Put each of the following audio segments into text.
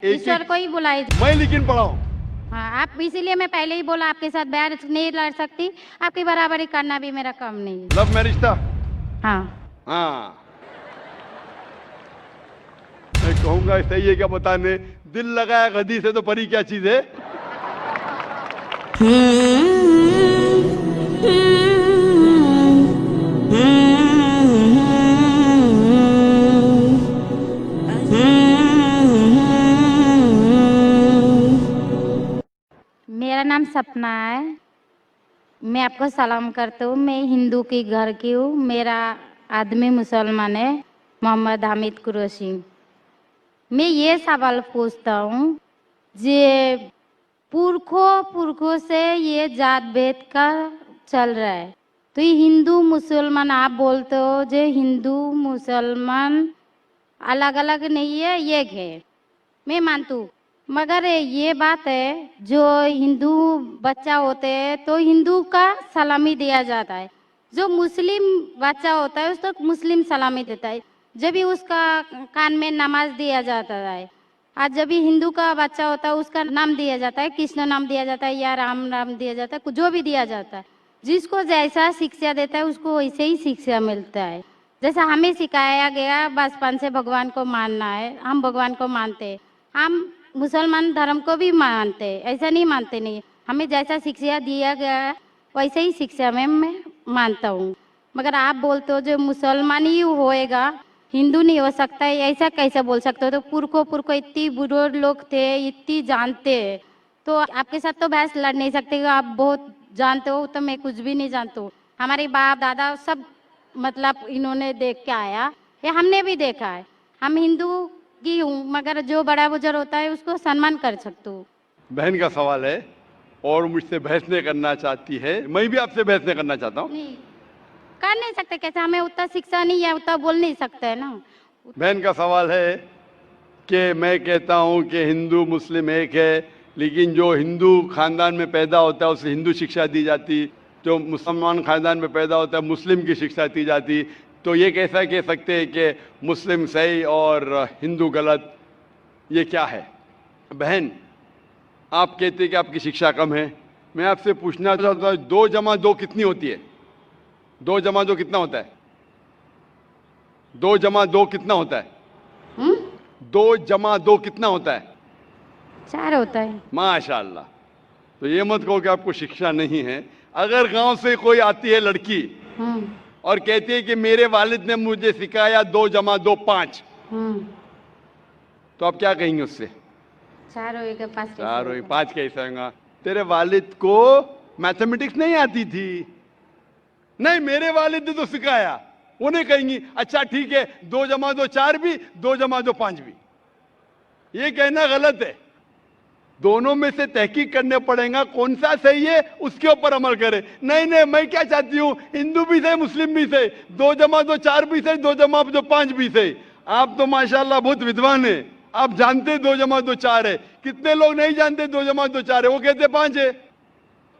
ईश्वर को ही बुलाई। मैं लेकिन पढ़ा हूँ। हाँ, आप इसीलिए मैं पहले ही बोला आपके साथ बहस नहीं लड़ सकती, आपकी बराबरी करना भी मेरा काम नहीं है। लव मैरिज था? हाँ। हाँ, मैं कहूंगा सही है क्या बताने, दिल लगाया गदी से तो परी क्या चीज है। मेरा नाम सपना है, मैं आपको सलाम करता हूँ। मैं हिंदू की घर की हूँ, मेरा आदमी मुसलमान है, मोहम्मद हामिद कुरैशी। मैं ये सवाल पूछता हूँ, जे पुरखों से ये जात भेद का चल रहा है, तो ये हिंदू मुसलमान आप बोलते हो, जो हिंदू मुसलमान अलग अलग नहीं है, एक है, मैं मानती हूँ। मगर ये बात है, जो हिंदू बच्चा होते हैं तो हिंदू का सलामी दिया जाता है, जो मुस्लिम बच्चा होता है उसको मुस्लिम सलामी देता है, जब भी उसका कान में नमाज दिया जाता है। आज जब भी हिंदू का बच्चा होता है उसका नाम दिया जाता है, कृष्ण नाम दिया जाता है या राम नाम दिया जाता है, जो भी दिया जाता है, जिसको जैसा शिक्षा देता है उसको वैसे ही शिक्षा मिलता है। जैसा हमें सिखाया गया बचपन से भगवान को मानना है, हम भगवान को मानते हैं, हम मुसलमान धर्म को भी मानते हैं, ऐसा नहीं मानते नहीं, हमें जैसा शिक्षा दिया गया है वैसे ही शिक्षा में मैं मानता हूँ। मगर आप बोलते हो जो मुसलमान ही होएगा, हिंदू नहीं हो सकता है, ऐसा कैसे बोल सकते हो? तो पुरखों इतनी बुरे लोग थे, इतनी जानते हैं, तो आपके साथ तो बहस लड़ नहीं सकते। आप बहुत जानते हो तो मैं कुछ भी नहीं जानता हूँ। हमारे बाप दादा सब मतलब इन्होंने देख के आया, ये हमने भी देखा है। हम हिंदू की हूँ, मगर जो बड़ा बुजुर्ग होता है उसको सम्मान कर सकती हूँ। बहन का सवाल है और मुझसे बहस नहीं करना चाहती है, मैं भी आपसे बहस नहीं करना चाहता हूँ। नहीं कर नहीं सकते, कैसे? हमें उतना शिक्षा नहीं है, उतना बोल नहीं सकते है ना। बहन का सवाल है कि मैं कहता हूँ कि हिंदू मुस्लिम एक है, लेकिन जो हिंदू खानदान में पैदा होता है उसे हिंदू शिक्षा दी जाती, जो मुसलमान खानदान में पैदा होता है मुस्लिम की शिक्षा दी जाती। तो ये कैसा कह सकते हैं कि मुस्लिम सही और हिंदू गलत? ये क्या है? बहन, आप कहते हैं कि आपकी शिक्षा कम है, मैं आपसे पूछना चाहता हूँ 2 जमा 2 कितनी होती है? 2 जमा 2 कितना होता है? 2 जमा 2 कितना होता है? 2 जमा 2 कितना होता है? 4 होता है। माशाल्लाह। तो ये मत कहो कि आपको शिक्षा नहीं है। अगर गांव से कोई आती है लड़की और कहती है कि मेरे वालिद ने मुझे सिखाया 2 जमा 2 5, तो आप क्या कहेंगे उससे? 4 होएगा 5 4 और 5 कैसे होगा? तेरे वालिद को मैथमेटिक्स नहीं आती थी? नहीं, मेरे वालिद ने तो सिखाया। उन्हें कहेंगी अच्छा ठीक है, 2 जमा 2 4 भी, 2 जमा 2 5 भी। ये कहना गलत है। दोनों में से तहकीक करने पड़ेगा कौन सा सही है, उसके ऊपर अमल करे। नहीं नहीं, मैं क्या चाहती हूँ, हिंदू भी सही मुस्लिम भी सही, 2 जमा 2 4 भी सही, 2 जमा 2 5 भी सही। आप तो माशाल्लाह बहुत विद्वान है, आप जानते 2 जमा 2 4 है। कितने लोग नहीं जानते 2 जमा 2 4 है, वो कहते 5 है।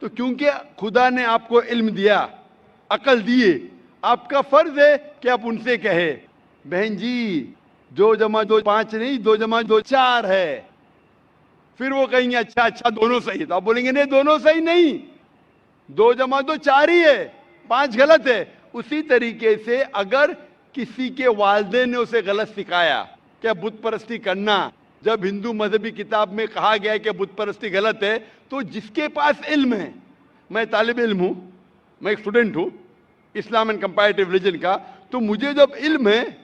तो क्योंकि खुदा ने आपको इल्म दिया, अकल दिए, आपका फर्ज है कि आप उनसे कहे बहन जी 2 जमा 2 5 नहीं, 2 जमा 2 4 है। फिर वो कहेंगे अच्छा अच्छा दोनों सही है, तो आप बोलेंगे नहीं दोनों सही नहीं, 2 जमा 2 4 ही है, 5 गलत है। उसी तरीके से अगर किसी के वालिदैन ने उसे गलत सिखाया क्या बुत परस्ती करना, जब हिंदू मजहबी किताब में कहा गया है कि बुत परस्ती गलत है, तो जिसके पास इल्म है, मैं तालिब इल्म हूं, मैं एक स्टूडेंट हूं इस्लाम एंड कंपैरेटिव रिलीजन का, तो मुझे जब इल्म है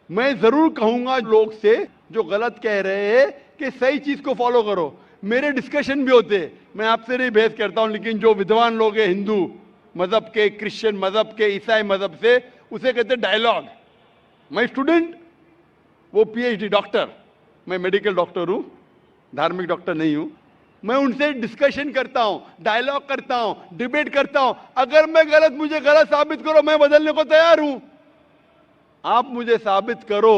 मैं जरूर कहूंगा लोग से जो गलत कह रहे हैं कि सही चीज को फॉलो करो। मेरे डिस्कशन भी होते हैं, मैं आपसे नहीं बहस करता हूं, लेकिन जो विद्वान लोग हैं हिंदू मजहब के, क्रिश्चियन मजहब के, ईसाई मजहब से, उसे कहते हैं डायलॉग। मैं स्टूडेंट, वो पीएचडी डॉक्टर, मैं मेडिकल डॉक्टर हूं, धार्मिक डॉक्टर नहीं हूं। मैं उनसे डिस्कशन करता हूं, डायलॉग करता हूं, डिबेट करता हूं। अगर मैं गलत, मुझे गलत साबित करो, मैं बदलने को तैयार हूं। आप मुझे साबित करो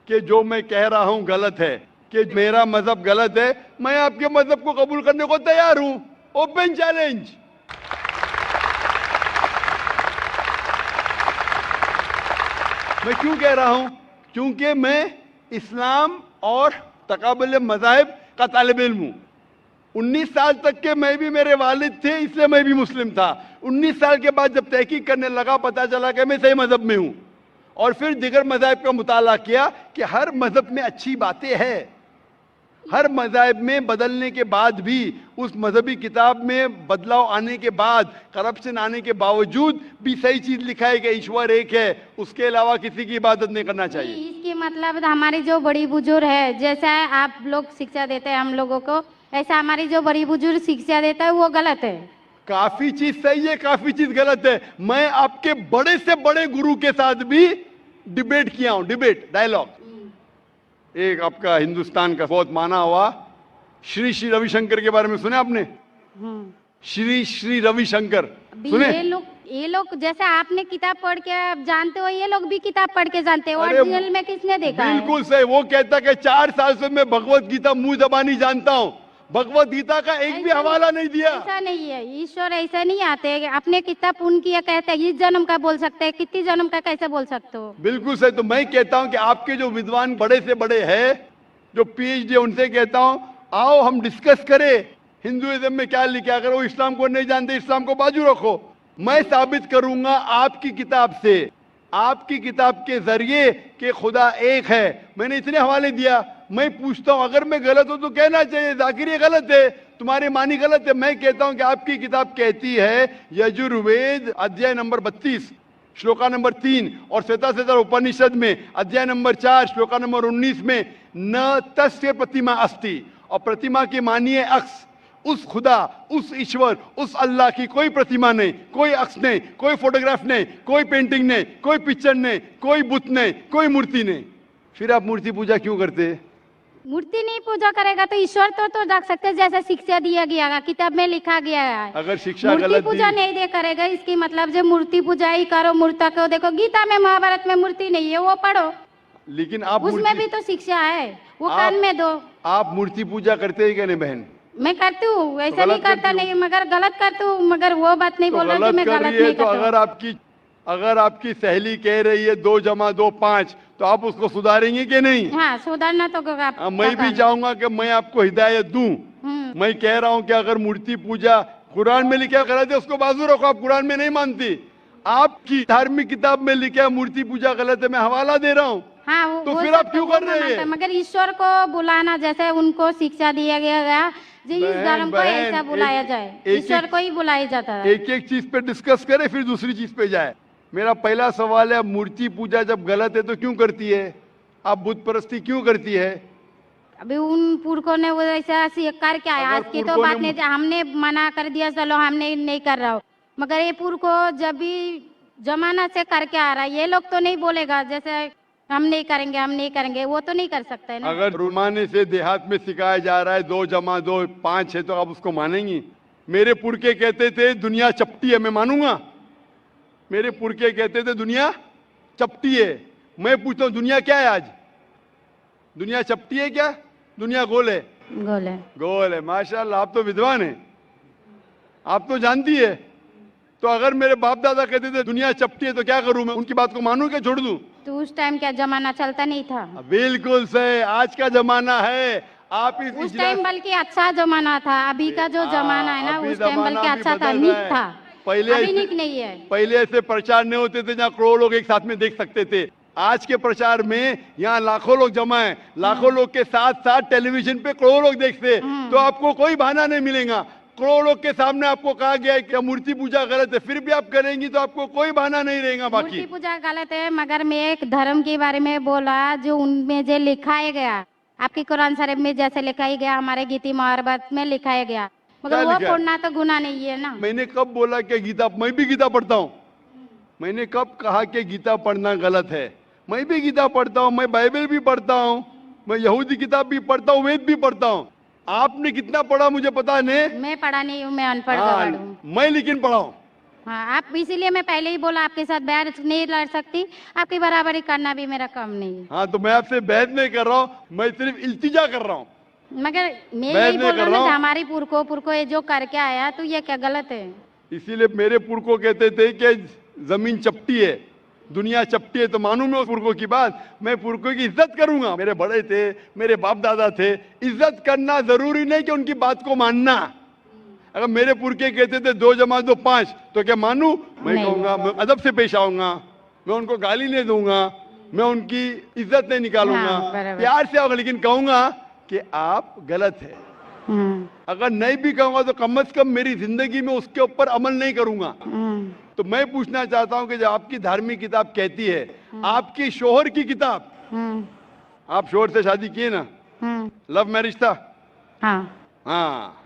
कि जो मैं कह रहा हूं गलत है, कि मेरा मजहब गलत है, मैं आपके मजहब को कबूल करने को तैयार हूं। Open challenge. मैं क्यों कह रहा हूं? क्योंकि मैं इस्लाम और तकाबुल मज़ाहिब का तालिब इल्म हूँ। 19 साल तक के मैं भी, मेरे वालिद थे इसलिए मैं भी मुस्लिम था। 19 साल के बाद जब तहकीक करने लगा पता चला कि मैं सही मजहब में हूँ, और फिर दिगर मज़ाहिब का मुताला किया कि हर मजहब में अच्छी बातें हैं। हर मज़ाहिब में बदलने के बाद भी, उस मजहबी किताब में बदलाव आने के बाद, करप्शन आने के बावजूद भी सही चीज लिखा है कि ईश्वर एक है, उसके अलावा किसी की इबादत नहीं करना चाहिए। इसकी मतलब हमारी जो बड़ी बुजुर्ग है, जैसा आप लोग शिक्षा देते हैं हम लोगों को, ऐसा हमारी जो बड़ी बुजुर्ग शिक्षा देता है वो गलत है। काफी चीज सही है, काफी चीज गलत है। मैं आपके बड़े से बड़े गुरु के साथ भी डिबेट किया हूं, डिबेट, डायलॉग। एक आपका हिंदुस्तान का बहुत माना हुआ श्री श्री रविशंकर के बारे में सुने आपने? श्री श्री रविशंकर सुने? ये लोग जैसे आपने किताब पढ़ के आप जानते हो, ये लोग भी किताब पढ़ के जानते हो। अरे ओरिजिनल में किसने देखा है? बिल्कुल सही। वो कहता कि 4 साल से मैं भगवत गीता मुंह जबानी जानता हूँ, भगवत गीता का एक भी हवाला नहीं दिया। ऐसा नहीं है, ईश्वर ऐसा नहीं आते। अपने कितना पुण्य किया कहते हैं, इस जन्म का बोल सकते हैं, कितनी जन्म का कैसे बोल सकते हो? बिल्कुल सही। तो मैं कहता हूं कि आपके जो विद्वान बड़े से बड़े हैं, जो पीएचडी, उनसे कहता हूं आओ हम डिस्कस करें हिंदुइज्म में क्या लिखा। अगर वो इस्लाम को नहीं जानते, इस्लाम को बाजू रखो। मैं साबित करूंगा आपकी किताब से, आपकी किताब के जरिए कि खुदा एक है। मैंने इतने हवाले दिया। मैं पूछता हूं अगर मैं गलत हूं तो कहना चाहिए जाकिर ये गलत है, तुम्हारी मानी गलत है। मैं कहता हूं कि आपकी किताब कहती है यजुर्वेद अध्याय नंबर 32 श्लोका नंबर 3 और श्वेताश्वेतर उपनिषद में अध्याय नंबर 4 श्लोका नंबर 19 में न तस्य प्रतिमा अस्ति, और प्रतिमा की मानी है अक्स। उस खुदा, उस ईश्वर, उस अल्लाह की कोई प्रतिमा नहीं, कोई अक्स नहीं, कोई फोटोग्राफ नहीं, कोई पेंटिंग नहीं, कोई पिक्चर नहीं, कोई बुत नहीं, कोई मूर्ति नहीं। फिर आप मूर्ति पूजा क्यों करते हैं? मूर्ति नहीं पूजा करेगा तो ईश्वर तो रख सकते हैं, जैसे शिक्षा दिया गया है, किताब में लिखा गया है। अगर शिक्षा मूर्ति गलत पूजा दी, नहीं दे करेगा, इसकी मतलब जो मूर्ति पूजा ही करो, मूर्ता को देखो, गीता में महाभारत में मूर्ति नहीं है, वो पढ़ो, लेकिन आप उसमें भी तो शिक्षा है, वो कान में दो। आप मूर्ति पूजा करते हैं क्या नहीं बहन? मैं करती हूँ, ऐसा नहीं करता करती नहीं, मगर गलत करती हूँ। मगर वो बात नहीं बोल रहा कि मैं कर गलत रही है नहीं तो करता। अगर आपकी सहेली कह रही है 2 + 2 5, तो आप उसको सुधारेंगे कि नहीं? हाँ, सुधारना तो आप मैं भी चाहूंगा कि मैं आपको हिदायत दूं। मैं कह रहा हूं कि अगर मूर्ति पूजा कुरान में लिखा गलत है, उसको बाजू रखो। आप कुरान में नहीं मानती, आपकी धार्मिक किताब में लिखा है मूर्ति पूजा गलत है, मैं हवाला दे रहा हूँ। हाँ, तो फिर आप क्यों कर रहे हैं? मगर ईश्वर को बुलाना, जैसे उनको शिक्षा दिया गया जी, इस धर्म को ऐसा बुलाया जाए, ईश्वर को ही बुलाया जाता है। एक एक चीज पे डिस्कस करे फिर दूसरी चीज पे जाए। मेरा पहला सवाल है, मूर्ति पूजा जब गलत है तो क्यों करती है? आप बुत परस्ती क्यों करती है? अभी उन पुरखों ने वो ऐसा स्वीकार किया है, आज की तो बात नहीं, हमने मना कर दिया चलो हमने नहीं कर रहा हूँ, मगर ये पुरखों जब भी जमाना से करके आ रहा है, ये लोग तो नहीं बोलेगा जैसे हम नहीं करेंगे, हम नहीं करेंगे, वो तो नहीं कर सकते ना। अगर रुमाने से देहात में सिखाया जा रहा है 2 + 2 5 है, तो आप उसको मानेंगी? मेरे पुरखे कहते थे दुनिया चपटी है, मैं मानूंगा? मेरे पुरखे कहते थे दुनिया चपटी है। मैं पूछता हूँ दुनिया क्या है आज? दुनिया चपटी है क्या? दुनिया गोल है? गोल है। गोल है। माशाल्लाह, आप तो विद्वान है, आप तो जानती है। तो अगर मेरे बाप दादा कहते थे दुनिया चपटी है तो क्या करूं मैं? उनकी बात को मानूं क्या छोड़ दूं? तो उस टाइम क्या जमाना चलता नहीं था? बिल्कुल सही, आज का जमाना है। आप उस टाइम बल्कि अच्छा जमाना था, अभी का जो जमाना है ना, उस टाइम बल्कि अच्छा था, नीक था। पहले अभी नीक नहीं है। पहले ऐसे प्रचार नहीं होते थे जहाँ करोड़ों लोग एक साथ में देख सकते थे। आज के प्रचार में यहाँ लाखों लोग जमा है, लाखों लोग के साथ साथ टेलीविजन पे करोड़ों लोग देखते, तो आपको कोई बहाना नहीं मिलेगा। करोड़ों लोग के सामने आपको कहा गया है कि मूर्ति पूजा गलत है, फिर भी आप करेंगी तो आपको कोई बहाना नहीं रहेगा। बाकी मूर्ति पूजा गलत है, मगर मैं एक धर्म के बारे में बोला जो उनमें जो लिखाया गया, आपकी कुरान शरीफ में जैसे लिखाया गया, हमारे गीता महाभारत में लिखाया गया, मगर वो पढ़ना तो गुनाह नहीं है ना। मैंने कब बोला कि गीता, मैं भी गीता पढ़ता हूँ? मैंने कब कहा कि गीता पढ़ना गलत है? मैं भी गीता पढ़ता हूँ, मैं बाइबल भी पढ़ता हूँ, मैं यहूदी किताब भी पढ़ता हूँ, वेद भी पढ़ता हूँ। आपने कितना पढ़ा मुझे पता नहीं, मैं पढ़ा नहीं हूँ, मैं अनपढ़ हूँ। मैं लेकिन पढ़ा हूँ। हाँ, आप इसीलिए मैं पहले ही बोला आपके साथ बहस नहीं लड़ सकती, आपकी बराबरी करना भी मेरा काम नहीं है। हाँ, तो मैं आपसे बहस नहीं कर रहा हूँ, मैं सिर्फ इल्तिजा कर रहा हूँ। मगर मैं यही बोल रहा हूँ हमारी पुरखों ये जो करके आया, तो ये क्या गलत है? इसीलिए मेरे पुरखों कहते थे कि जमीन चपटी है, दुनिया चपटी है तो मानूं मैं उस पुरखों की बात, मैं पुरखों की इज्जत करूंगा। मेरे बड़े थे, मेरे बाप दादा थे, इज्जत करना जरूरी नहीं कि उनकी बात को मानना। अगर मेरे पुरखे कहते थे 2 + 2 5, तो क्या मानूं? मैं नहीं। कहूंगा, मैं अदब से पेश आऊंगा, मैं उनको गाली नहीं दूंगा, मैं उनकी इज्जत नहीं निकालूंगा, हाँ, बराबर। प्यार से आऊंगा, लेकिन कहूंगा कि आप गलत है। अगर नहीं भी कहूंगा तो कम से कम मेरी जिंदगी में उसके ऊपर अमल नहीं करूंगा। तो मैं पूछना चाहता हूं कि जब आपकी धार्मिक किताब कहती है, आपकी शोहर की किताब, आप शोहर से शादी किए ना, लव मैरिज था? हाँ।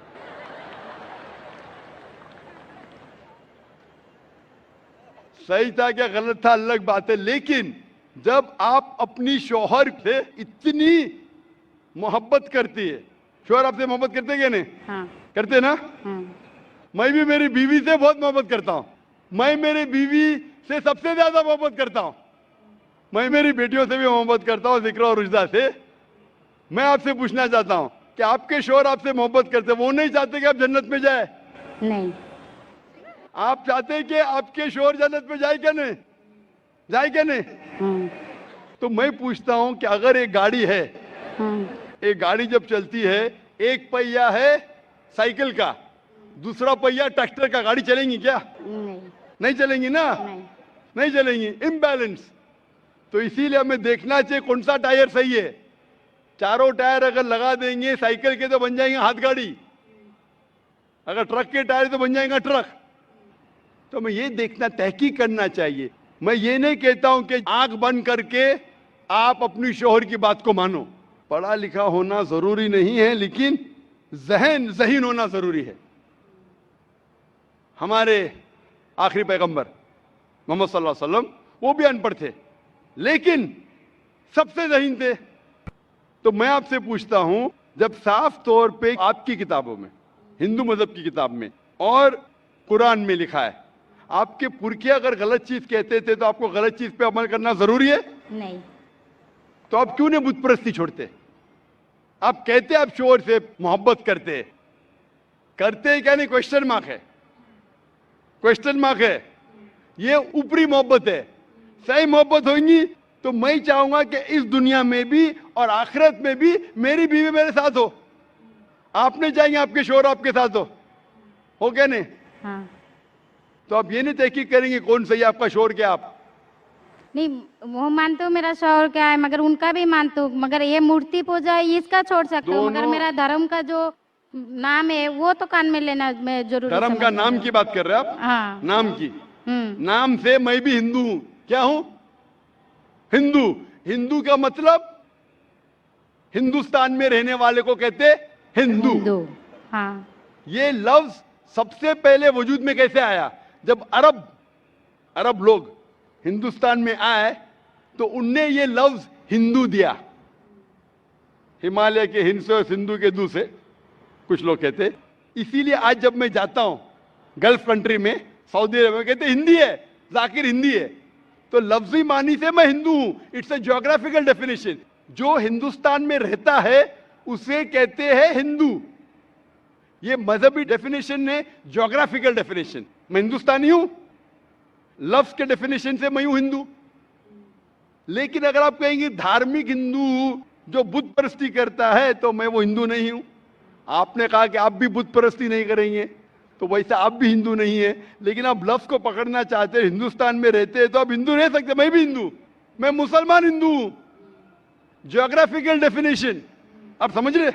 सही था क्या गलत था अलग बात है, लेकिन जब आप अपनी शोहर से इतनी मोहब्बत करती है, शोहर आपसे मोहब्बत करते क्या नहीं? करते ना? मैं भी मेरी बीवी से बहुत मोहब्बत करता हूं। मैं मेरी बीवी से सबसे ज्यादा मोहब्बत करता हूं। मैं मेरी बेटियों से भी मोहब्बत करता हूं, जिक्र और रुजदा से। मैं आपसे पूछना चाहता हूं कि आपके शोहर आपसे मोहब्बत करते, वो नहीं चाहते कि आप जन्नत में जाए? नहीं। आप चाहते हैं कि आपके शोहर जन्नत में जाए क्या नहीं? जाए क्या नहीं? तो मैं पूछता हूं कि अगर एक गाड़ी है, एक गाड़ी जब चलती है, एक पहिया है साइकिल का, दूसरा पहिया ट्रैक्टर का, गाड़ी चलेंगी क्या? नहीं। नहीं चलेंगी ना? नहीं चलेंगी, इम्बैलेंस। तो इसीलिए हमें देखना चाहिए कौन सा टायर सही है। चारों टायर अगर लगा देंगे साइकिल के तो बन जाएंगे हाथ गाड़ी, अगर ट्रक के टायर तो बन जाएगा ट्रक। तो हमें ये देखना, तहकीक करना चाहिए। मैं ये नहीं कहता हूं कि आंख बंद करके आप अपनी शोहर की बात को मानो। पढ़ा लिखा होना जरूरी नहीं है, लेकिन ज़हीन होना जरूरी है। हमारे आखिरी पैगंबर मोहम्मद सल्लल्लाहु अलैहि वसल्लम, वो भी अनपढ़ थे, लेकिन सबसे ज़हीन थे। तो मैं आपसे पूछता हूं, जब साफ तौर पे आपकी किताबों में, हिंदू मजहब की किताब में और कुरान में लिखा है, आपके पुरखे अगर गलत चीज कहते थे तो आपको गलत चीज पे अमल करना जरूरी है? नहीं। तो आप क्यों नहीं बुत परस्ती छोड़ते? आप कहते आप शोहर से मोहब्बत करते क्या नहीं? क्वेश्चन मार्क है, क्वेश्चन मार्क है। ये ऊपरी मोहब्बत है। सही मोहब्बत होगी तो मैं चाहूंगा कि इस दुनिया में भी और आखिरत में भी मेरी बीवी मेरे साथ हो। आप नहीं चाहेंगे आपके शोहर आपके साथ हो क्या नहीं? तो आप ये नहीं तहकीक करेंगे कौन सही आपका शोहर क्या? आप नहीं, वो मानते हो मेरा शोहर क्या है, मगर उनका भी मानते हो, मगर ये मूर्ति पूजा इसका छोड़ सकते हो, मगर मेरा धर्म का जो नाम है वो तो कान में लेना मैं जरूरी। धर्म का नाम की बात कर रहे हैं आप? हाँ। नाम की। नाम से मैं भी हिंदू हूं। क्या हूं? हिंदू। हिंदू का मतलब हिंदुस्तान में रहने वाले को कहते हिंदू। हाँ। ये लफ्ज सबसे पहले वजूद में कैसे आया? जब अरब लोग हिंदुस्तान में आए तो उनने ये लफ्ज हिंदू दिया। हिमालय के हिंद से और सिंधु के दू से कुछ लोग कहते। इसीलिए आज जब मैं जाता हूं गल्फ कंट्री में, सऊदी अरब में, कहते हिंदी है, जाकिर हिंदी है। तो लफ्जी मानी से मैं हिंदू हूं। It's a geographical definition. जो हिंदुस्तान में रहता है उसे कहते हैं हिंदू। ये मजहबी डेफिनेशन ने ज्योग्राफिकल डेफिनेशन। मैं हिंदुस्तानी हूं, लफ्ज के डेफिनेशन से मैं हूं हिंदू। लेकिन अगर आप कहेंगे धार्मिक हिंदू जो बुत परस्ती करता है तो मैं वो हिंदू नहीं हूं। आपने कहा कि आप भी बुत परस्ती नहीं करेंगे, तो वैसे आप भी हिंदू नहीं है। लेकिन आप लफ्ज को पकड़ना चाहते हैं, हिंदुस्तान में रहते हैं तो आप हिंदू रह सकते। मैं भी हिंदू, मैं मुसलमान हिंदू हूं। ज्योग्राफिकल डेफिनेशन आप समझ रहे?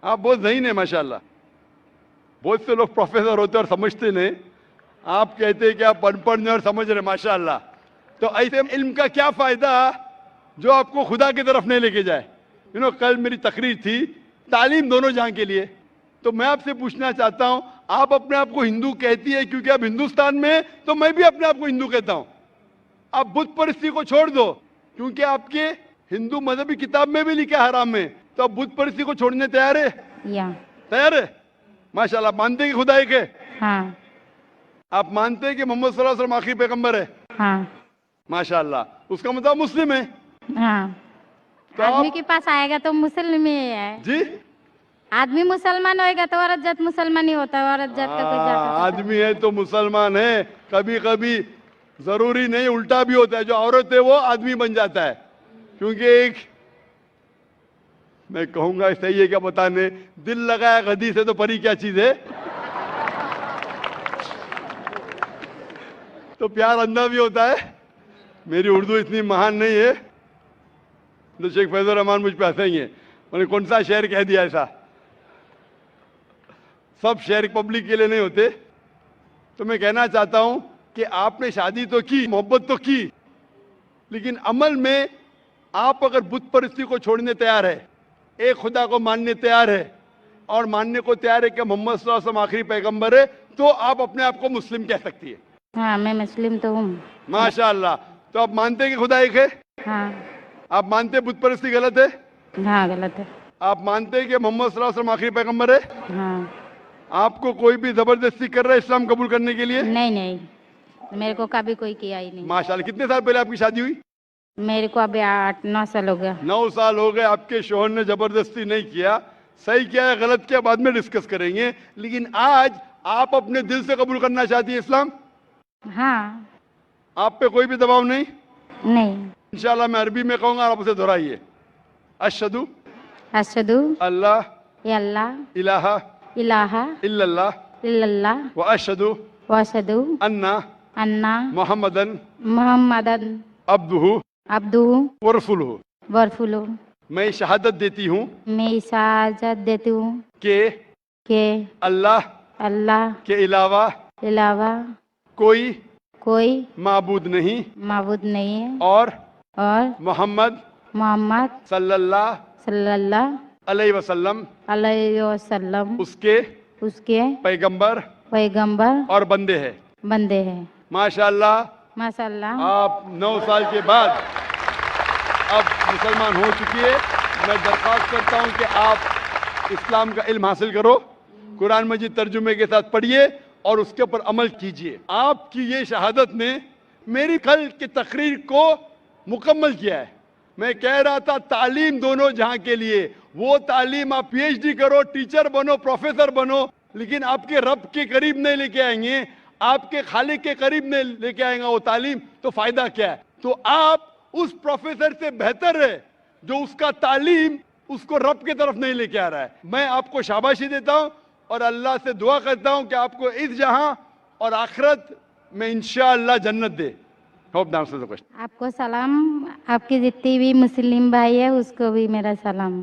आप बहुत ज़हीन है माशाल्लाह। बहुत से लोग प्रोफेसर होते और समझते नहीं। आप कहते हैं कि आप अनपढ़ नहीं और समझ रहे, माशाल्लाह। तो ऐसे इल्म का क्या फायदा जो आपको खुदा की तरफ नहीं लेके जाए? कल मेरी तकरीर थी तालीम दोनों जहां के लिए। तो मैं आपसे पूछना चाहता हूं, आप अपने आप को हिंदू कहती है क्योंकि आप हिंदुस्तान में हैं, तो मैं भी अपने आप को हिंदू कहता हूं। आप बुत परस्ती को छोड़ दो क्योंकि आपके हिंदू मजहबी किताब में भी लिखा है हराम में, तो आप बुत परस्ती को छोड़ने तैयार है? तैयार है? माशाल्लाह। मानते हैं कि खुदा एक है? हाँ। आप मानते हैं कि मोहम्मद सल्लल्लाहु अलैहि वसल्लम आखिरी पैगंबर है? हाँ। माशाल्लाह। उसका मतलब मुस्लिम है? हाँ। तो आदमी के पास आएगा तो मुस्लिम ही है जी। आदमी मुसलमान होएगा तो औरत जात मुसलमान ही होता है। औरत जात का कोई जात आदमी है तो मुसलमान है। कभी कभी जरूरी नहीं, उल्टा भी होता है, जो औरत है वो आदमी बन जाता है। क्योंकि एक, मैं कहूंगा सही है क्या बताने, दिल लगाया गधी से तो परी क्या चीज है। तो प्यार अंधा भी होता है। मेरी उर्दू इतनी महान नहीं है तो शेख फैजुर रहमान मुझ पे हंसेंगे, उन्होंने कौन सा शेर कह दिया ऐसा। सब शेर पब्लिक के लिए नहीं होते। तो मैं कहना चाहता हूं कि आपने शादी तो की, मोहब्बत तो की, लेकिन अमल में आप अगर बुत परस्ती को छोड़ने तैयार है, एक खुदा को मानने तैयार है और मानने को तैयार है कि मोहम्मद सल्लल्लाहु अलैहि वसल्लम आखिरी पैगंबर है, तो आप अपने आप को मुस्लिम कह सकती है। हाँ, मैं मुस्लिम तो हूँ। माशाअल्लाह। तो आप मानते हैं कि खुदा एक है? हाँ। आप मानते हैं बुत परस्ती गलत है? हाँ, गलत है। आप मानते हैं कि मोहम्मद सल्लल्लाहु अलैहि वसल्लम आखिरी पैगंबर है? हाँ। आपको कोई भी जबरदस्ती कर रहा है इस्लाम कबूल करने के लिए? नहीं नहीं, मेरे को कभी कोई किया ही नहीं। माशाअल्लाह। कितने साल पहले आपकी शादी हुई? मेरे को अभी 8-9 साल हो गया। 9 साल हो गए। आपके शोहर ने जबरदस्ती नहीं किया। सही किया है गलत किया बाद में डिस्कस करेंगे, लेकिन आज आप अपने दिल से कबूल करना चाहती है इस्लाम? हाँ। आप पे कोई भी दबाव नहीं? नहीं। इंशाल्लाह मैं अरबी में कहूंगा, आप उसे दोहराइए। अशहदु अशहदु अल्लाह अल्लाह इलाहा इलाहा इल्लल्लाह इल्लल्लाह व अशहदु व अशहदु अन्ना अन्ना मुहम्मदन मुहम्मदन अब्दुहु अब्दुहु व रसूलुहु। व रसूलुहु। मैं शहादत देती हूँ मैं इजाजत देती हूँ कि अल्लाह के अलावा कोई कोई माबूद नहीं माबूद नहीं है और मोहम्मद सल्लल्लाहु अलैहि वसल्लम अलैहि वसल्लम उसके पैगंबर और बंदे हैं। माशाअल्लाह। आप 9 साल के बाद अब मुसलमान हो चुकी है। मैं दरख्वास्त करता हूं कि आप इस्लाम का इल्म हासिल करो, कुरान मजीद तर्जुमे के साथ पढ़िए और उसके ऊपर अमल कीजिए। आपकी ये शहादत ने मेरी कल की तकरीर को मुकम्मल किया है। मैं कह रहा था तालीम दोनों जहां के लिए, वो तालीम आप पीएचडी करो, टीचर बनो, प्रोफेसर बनो, लेकिन आपके रब के करीब नहीं लेके आएंगे, आपके खालिक के करीब नहीं लेके आएगा वो तालीम, तो फायदा क्या है? तो आप उस प्रोफेसर से बेहतर है जो उसका तालीम उसको रब की तरफ नहीं लेके आ रहा है। मैं आपको शाबाशी देता हूं और अल्लाह से दुआ करता हूं कि आपको इस जहां और आखिरत में इंशाअल्लाह जन्नत दे। Hope the question. आपको सलाम, आपके जितने भी मुस्लिम भाई है उसको भी मेरा सलाम।